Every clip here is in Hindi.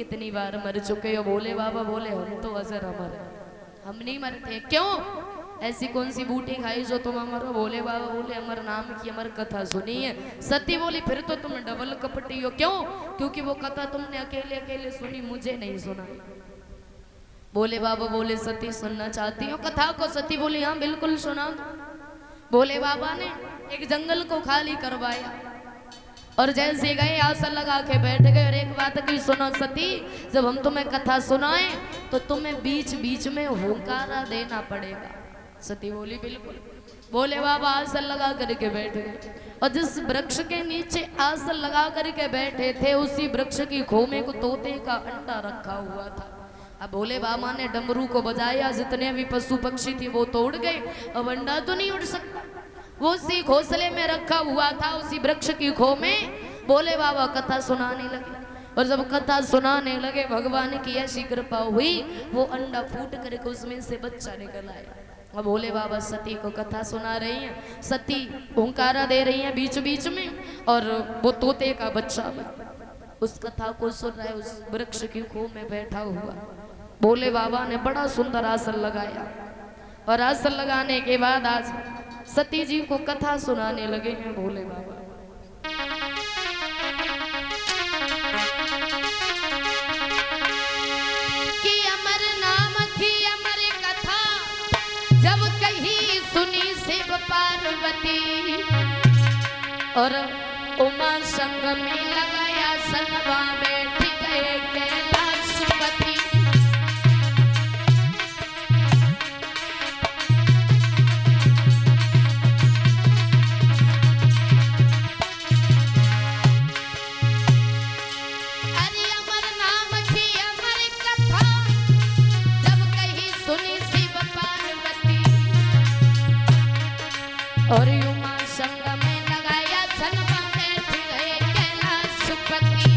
कितनी बार मर चुके हो? बोले बाबा बोले हम तो अजर अमर है, हम नहीं मरते। क्यों? ऐसी कौन सी बूटी खाई जो तुम अमर हो? बोले बाबा बोले अमर नाम की अमर कथा सुनी है। सती बोली फिर तो तुम डबल कपटी हो। क्यों? क्योंकि वो कथा तुमने अकेले अकेले सुनी, मुझे नहीं सुनाई। बोले बाबा बोले सती सुनना चाहती हो कथा को? सती बोली हाँ बिल्कुल सुना दो। बोले बाबा ने एक जंगल को खाली करवाया और जैसे गए आसन लगा के बैठ गए। और एक बात की सुनो सती, जब हम तुम्हें कथा सुनाएं तो तुम्हें बीच बीच में हुंकारा देना पड़ेगा। सती बोली बिल्कुल। बोले बाबा आसन लगा करके बैठ गए और जिस वृक्ष के नीचे आसन लगा करके बैठे थे उसी वृक्ष की खोमे को तोते का अंडा रखा हुआ था। अब भोले बाबा ने डमरू को बजाया, जितने भी पशु पक्षी थे वो तोड़ गए। अब अंडा तो नहीं उड़ सकता, वो उसी घोंसले में रखा हुआ था, उसी वृक्ष की खो में। भोले बाबा कथा सुनाने लगे और जब कथा सुनाने लगे भगवान की ऐसी कृपा हुई, वो अंडा फूट करके उसमें से बच्चा निकल आया। अब भोले बाबा सती को कथा सुना रही हैं, सती हुंकारा दे रही हैं बीच बीच में और वो तोते का बच्चा उस कथा को सुन रहा है उस वृक्ष की खो में बैठा हुआ। भोले बाबा ने बड़ा सुंदर आसन लगाया और आसन लगाने के बाद आज सती जी को कथा सुनाने लगे हैं भोले बाबा। कि अमर नाम की अमर कथा जब कही सुनी शिव पार्वती और उमा संग में लगाया सनवा बैठ गए कैलाशपति। अरे अमर नाम की अमर कथा जब कही सुनी शिव पार्वती और उमा संग में लगाया सनवा बैठ गए कैलाशपति।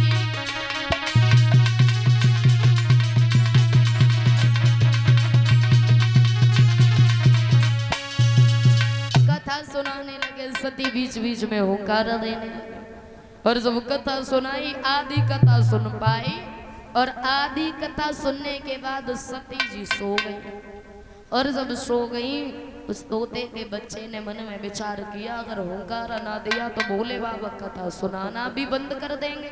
कथा सुनाने लगे सती बीच बीच में हुंकारा देने लगे और जब कथा सुनाई आदि कथा सुन पाई और आदि कथा सुनने के बाद सती जी सो गई। और जब सो गई उस तोते के बच्चे ने मन में विचार किया अगर हुंकारा ना दिया तो भोले बाबा कथा सुनाना भी बंद कर देंगे।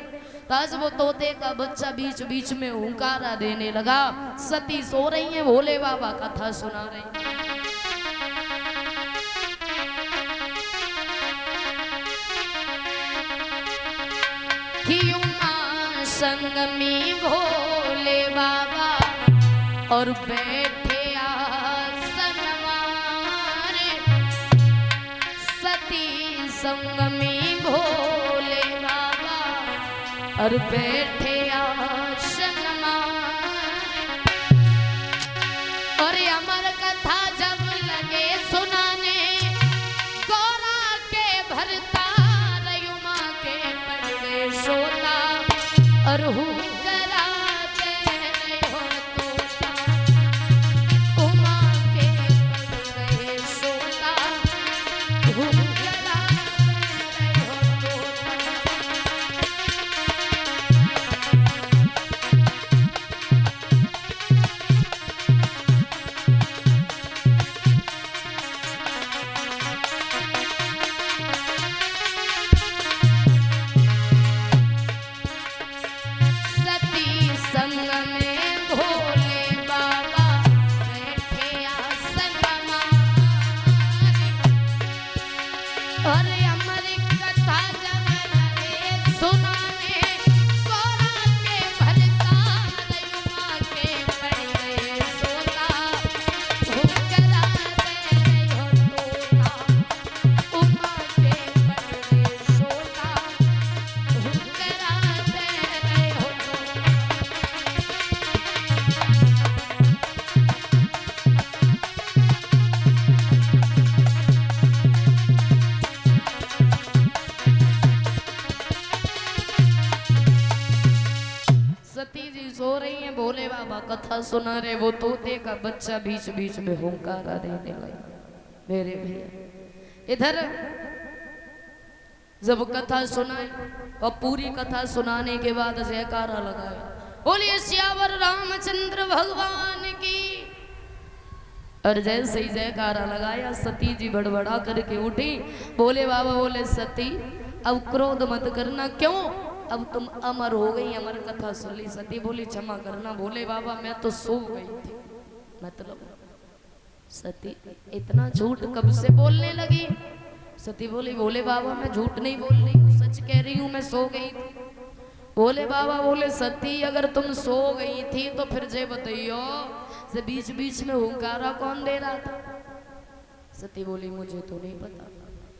तो आज वो तोते का बच्चा बीच बीच में हुंकारा देने लगा। सती सो रही है, भोले बाबा कथा सुना रहे हैं। उमा संग में भोले बाबा और बैठे आसनवा रे, सती संग में भोले बाबा और बैठे आसनवा और अमर कथा जब लगे सुनाने गौरा के भरता सोता और हुंकारा दे हो तोता उमा के पड़ गए सोता हुंकारा दे हो तोता। भोले बाबा कथा सुना रहे, वो तोते का बच्चा बीच बीच में हुंकारा देने लगा। मेरे भैया इधर जब कथा सुनाई और पूरी कथा सुनाने के बाद जयकारा लगाया बोलिए सियावर रामचंद्र भगवान की। और जैसे ही जयकारा लगाया सती जी बड़बड़ा करके उठी। बोले बाबा बोले सती अब क्रोध मत करना, क्यों? अब तुम अमर हो गई, अमर कथा सुन ली। सती बोली क्षमा करना। बोले बाबा मैं तो सो गई थी। मतलब सती इतना झूठ कब से बोलने लगी? सती बोली बोले बाबा मैं झूठ नहीं बोल रही हूँ, सच कह रही हूँ, मैं सो गई थी। बोले बाबा बोले सती अगर तुम सो गई थी तो फिर जे बताइयो से बीच बीच में हुंकारा कौन दे रहा था? सती बोली मुझे तो नहीं पता।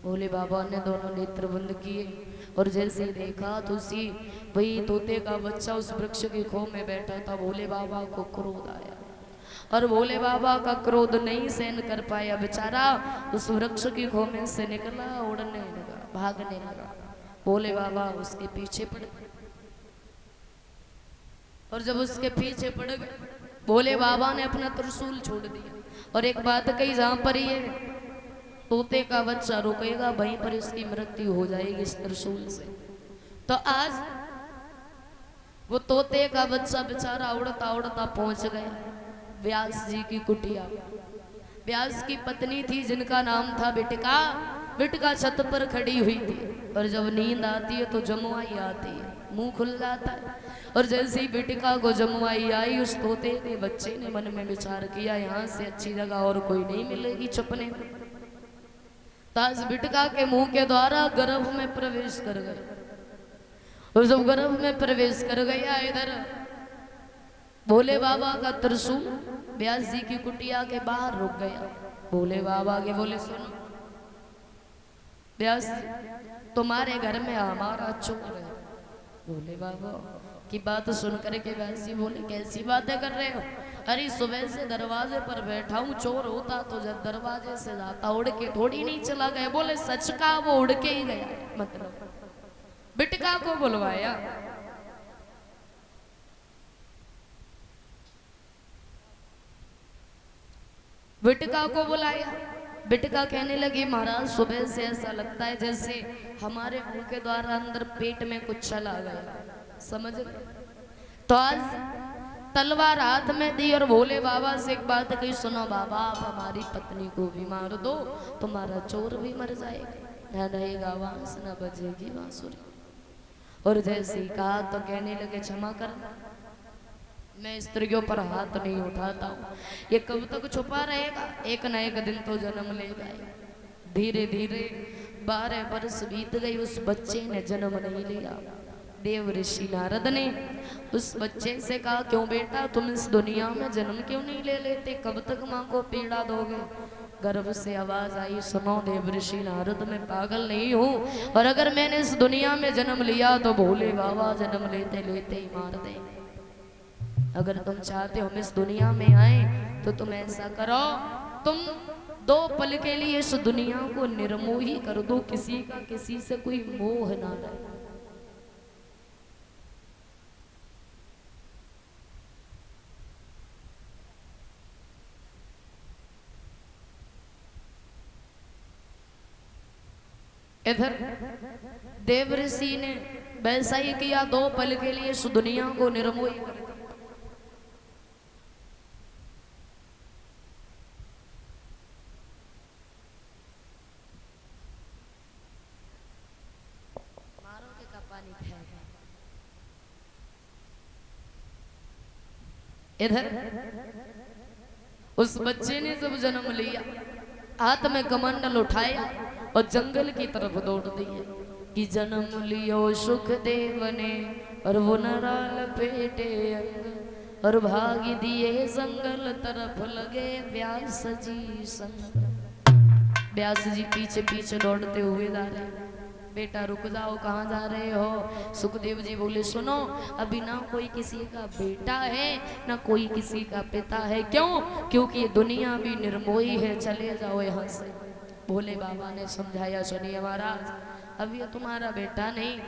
बोले बाबा ने दोनों नेत्र बंद किए और जैसे देखा तो उसी वही तोते का बच्चा उस वृक्ष की खो में बैठा था। भोले बाबा को क्रोध आया और भोले बाबा का क्रोध नहीं सहन कर पाया, बेचारा उस वृक्ष की खो में से निकला, उड़ने लगा, भागने लगा। भोले बाबा उसके पीछे पड़ गए और जब उसके पीछे पड़ गए भोले बाबा ने अपना त्रिशूल छोड़ दिया और एक बात कही, जहां पर ये तोते का बच्चा रुकेगा वहीं पर इसकी मृत्यु हो जाएगी इस त्रिशूल से। तो आज वो तोते का बच्चा बेचारा उड़ता उड़ता पहुंच गया व्यास जी की कुटिया। व्यास की पत्नी थी जिनका नाम था बिटिका। बिटिका छत पर खड़ी हुई थी और जब नींद आती है तो जमुआई आती है, मुंह खुल जाता है। और जैसे ही बिटिका को जमुआई आई उस तोते के बच्चे ने मन में विचार किया यहाँ से अच्छी जगह और कोई नहीं मिलेगी छुपने को। ताज बिटिका के मुंह के द्वारा गर्भ में प्रवेश कर गए और जब गर्भ में प्रवेश कर गया इधर भोले बाबा का त्रिशूल व्यास जी की कुटिया के बाहर रुक गया। भोले बाबा के बोले सुनो व्यास तुम्हारे घर में हमारा चोर है। भोले बाबा की बात सुन करके व्यास जी बोले कैसी बातें कर रहे हो? अरे सुबह से दरवाजे पर बैठा हूँ, चोर होता तो जब दरवाजे से जाता उड़ के थोड़ी नहीं चला गया। बोले सच का वो उड़ के ही गया, मतलब बिटिका को बुलवाया। बिटिका को बुलाया। बिटिका कहने लगी महाराज सुबह से ऐसा लगता है जैसे हमारे मुंह के द्वारा अंदर पेट में कुछ चला गया, समझ गए? तो आज तलवार हाथ में दी और भोले बाबा से एक बात कही, सुनो बाबा आप हमारी पत्नी को भी मार दो, तुम्हारा चोर भी मर जाएगा, न रहेगा बांस न बजेगी बांसुरी। और जैसे ही कहा तो कहने लगे क्षमा करना, मैं स्त्रियों पर हाथ नहीं उठाता हूँ, ये कब तक छुपा रहेगा, एक न एक दिन तो जन्म लेगा। धीरे धीरे 12 वर्ष बीत गई, उस बच्चे ने जन्म नहीं लिया। देव ऋषि नारद ने उस बच्चे से कहा क्यों बेटा तुम इस दुनिया में जन्म क्यों नहीं ले लेते, कब तक माँ को पीड़ा दोगे? गर्भ से आवाज आई, सुनो देव ऋषि नारद मैं पागल नहीं हूँ, और अगर मैंने इस दुनिया में जन्म लिया तो भोले बाबा जन्म लेते लेते ही मार देंगे। अगर तुम चाहते हो हम इस दुनिया में आए तो तुम ऐसा करो, तुम 2 पल के लिए इस दुनिया को निर्मोही कर दो, किसी का किसी से कोई मोह ना रहे। इधर देव ऋषि ने वैसा ही किया, 2 पल के लिए इस दुनिया को निर्मोही कर दिया। इधर उस बच्चे ने जब जन्म लिया हाथ में कमंडल उठाया और जंगल की तरफ दौड़ दिए कि जन्म लियो सुख देव ने और वो नरा लपेटे अंग और भाग दिए जंगल तरफ लगे व्यास जी संग। व्यास जी पीछे पीछे दौड़ते हुए जा रहे। बेटा रुक जाओ, कहाँ जा रहे हो? सुखदेव जी बोले सुनो अभी ना कोई किसी का बेटा है ना कोई किसी का पिता है। क्यों? क्योंकि ये दुनिया भी निर्मोही है, चले जाओ यहाँ से। भोले बाबा ने समझाया सुनिए महाराज अब ये तुम्हारा बेटा नहीं,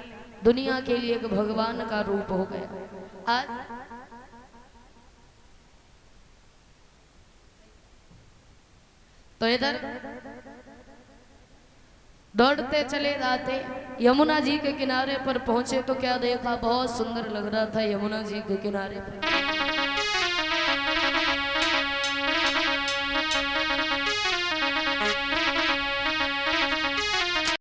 दुनिया के लिए एक भगवान का रूप हो गया। आज तो इधर दौड़ते चले जाते, यमुना जी के किनारे पर पहुंचे तो क्या देखा, बहुत सुंदर लग रहा था यमुना जी के किनारे पर।